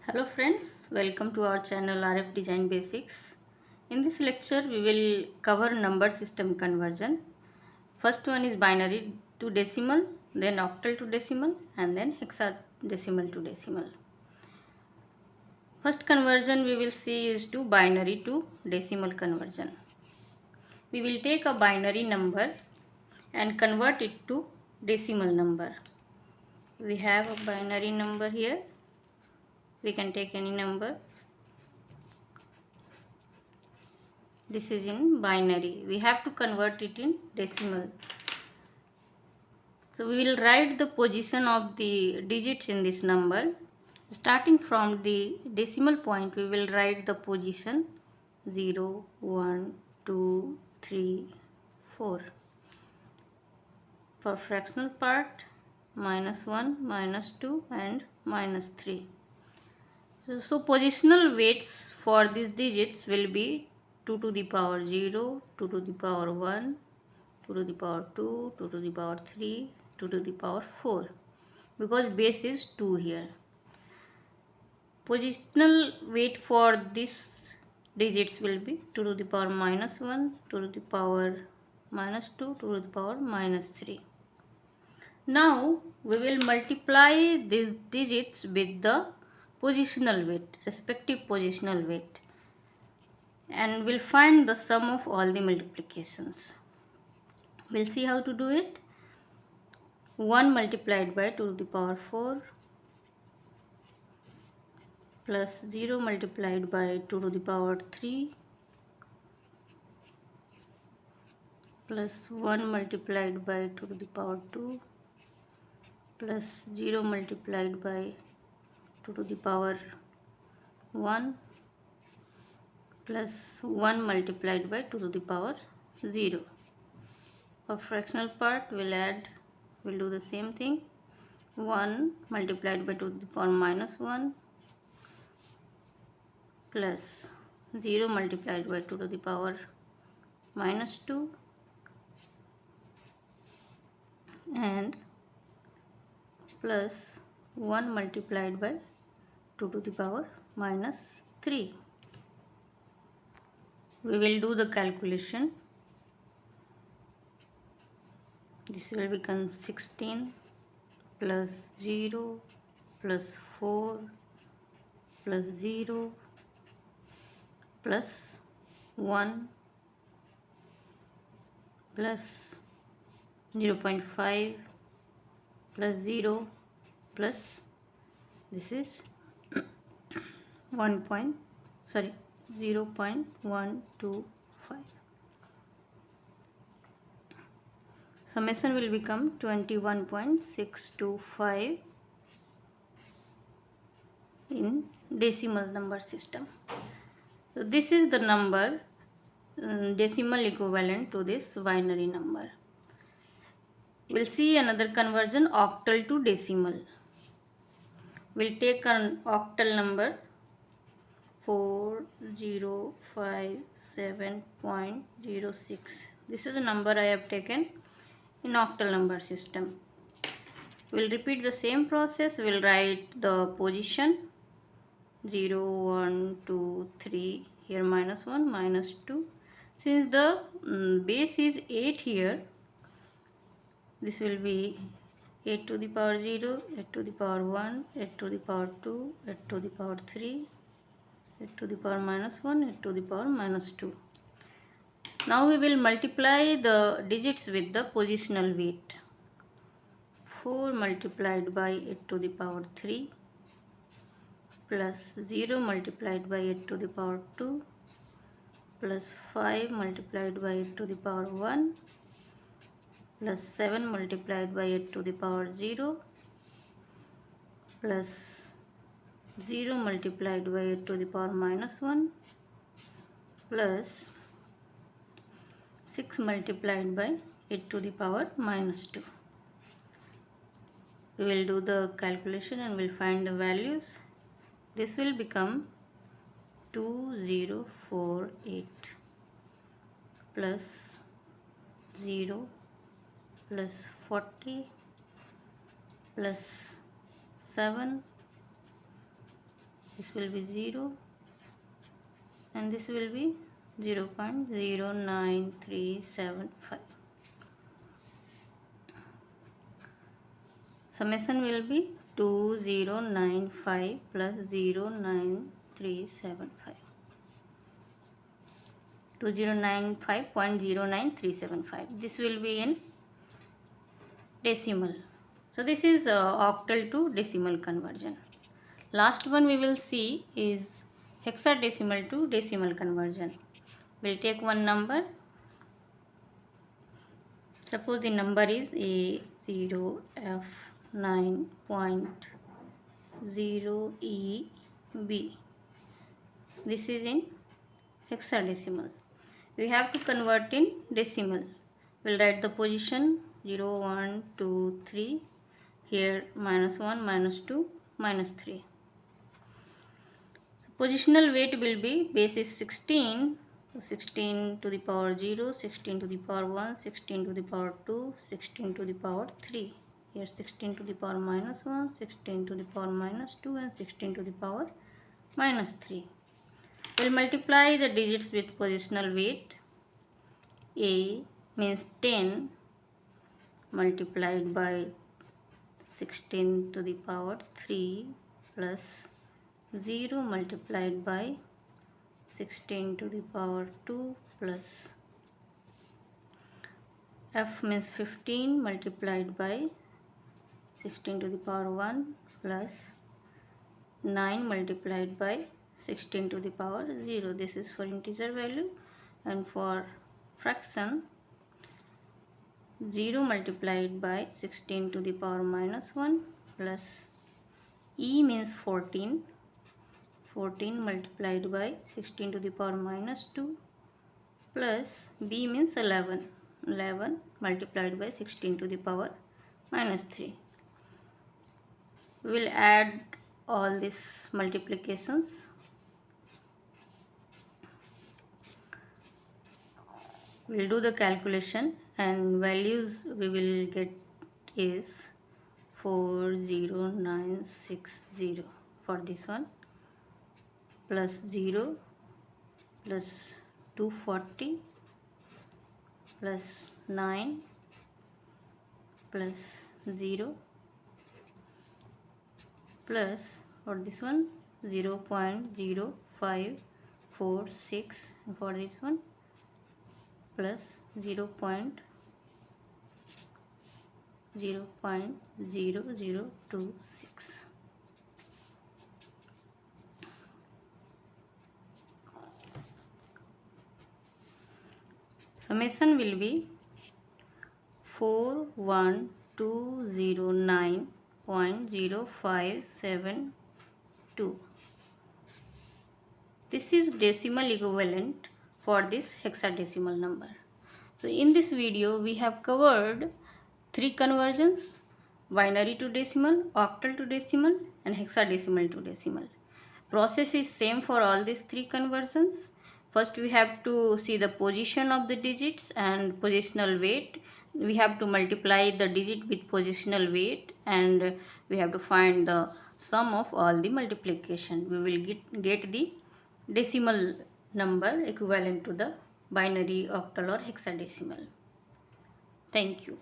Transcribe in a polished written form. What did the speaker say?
Hello friends, welcome to our channel RF Design Basics. In this lecture we will cover number system conversion. First one is binary to decimal, then octal to decimal, and then hexadecimal to decimal. First conversion we will see is to binary to decimal conversion. We will take a binary number and convert it to decimal number. We have a binary number here. We can take any number. This is in binary. We have to convert it in decimal. So we will write the position of the digits in this number. Starting from the decimal point, we will write the position 0, 1, 2, 3, 4. For fractional part, -1, -2 and -3. So positional weights for these digits will be 2 to the power 0, 2 to the power 1, 2 to the power 2, 2 to the power 3, 2 to the power 4, because base is 2 here. Positional weight for these digits will be 2 to the power -1, 2 to the power -2, 2 to the power -3. Now we will multiply these digits with the positional weight, respective positional weight, and we'll find the sum of all the multiplications. We'll see how to do it. 1 multiplied by 2 to the power 4 plus 0 multiplied by 2 to the power 3 plus 1 multiplied by 2 to the power 2 plus 0 multiplied by 2 to the power 1 plus 1 multiplied by 2 to the power 0. For fractional part, we'll do the same thing. 1 multiplied by 2 to the power -1 plus 0 multiplied by 2 to the power -2 and plus 1 multiplied by 2 to the power -3. We will do the calculation. This will become 16 plus 0 plus 4 plus 0 plus 1 plus 0.5 plus 0 plus this is 0.125. Summation will become 21.625 in decimal number system. So this is the number decimal equivalent to this binary number. We'll see another conversion, octal to decimal. We'll take an octal number 4057.06. This is the number I have taken in octal number system. We'll repeat the same process. We'll write the position 0, 1, 2, 3, here -1, -2. Since the base is 8 here, this will be 8 to the power 0, 8 to the power 1, 8 to the power 2, 8 to the power 3, 8 to the power -1, 8 to the power -2. Now we will multiply the digits with the positional weight. 4 multiplied by 8 to the power 3 plus 0 multiplied by 8 to the power 2 plus 5 multiplied by 8 to the power 1 plus 7 multiplied by 8 to the power 0 plus 0 multiplied by 8 to the power -1 plus 6 multiplied by 8 to the power -2. We will do the calculation and we'll find the values. This will become 2048 plus 0 plus 40 plus 7 this will be 0 and this will be 0.09375. Summation will be 2095 plus 09375. 2095.09375. This will be in decimal. So this is octal to decimal conversion. Last one we will see is hexadecimal to decimal conversion. We'll take one number. Suppose the number is A0F9.0EB. This is in hexadecimal. We have to convert in decimal. We'll write the position 0, 1, 2, 3. Here minus 1, minus 2, minus 3. So positional weight will be base is 16. So 16 to the power 0, 16 to the power 1, 16 to the power 2, 16 to the power 3. Here 16 to the power minus 1, 16 to the power minus 2 and 16 to the power minus 3. We'll multiply the digits with positional weight. A means 10 multiplied by 16 to the power 3 plus 0 multiplied by 16 to the power 2 plus F means 15 multiplied by 16 to the power 1 plus 9 multiplied by 16 to the power 0. This is for integer value, and for fraction 0 multiplied by 16 to the power minus 1 plus E means 14 multiplied by 16 to the power minus 2 plus B means 11 multiplied by 16 to the power minus 3. We will add all these multiplications. We will do the calculation, and values we will get is 40960 for this one, plus 0 plus 240 plus 9 plus 0 plus for this one 0.0546, and for this one plus 0.0026. Summation will be 41209.0572. This is decimal equivalent for this hexadecimal number. So in this video we have covered 3 conversions: binary to decimal, octal to decimal and hexadecimal to decimal. Process is same for all these 3 conversions. First we have to see the position of the digits and positional weight. We have to multiply the digit with positional weight, and we have to find the sum of all the multiplication. We will get the decimal number equivalent to the binary, octal or hexadecimal. Thank you.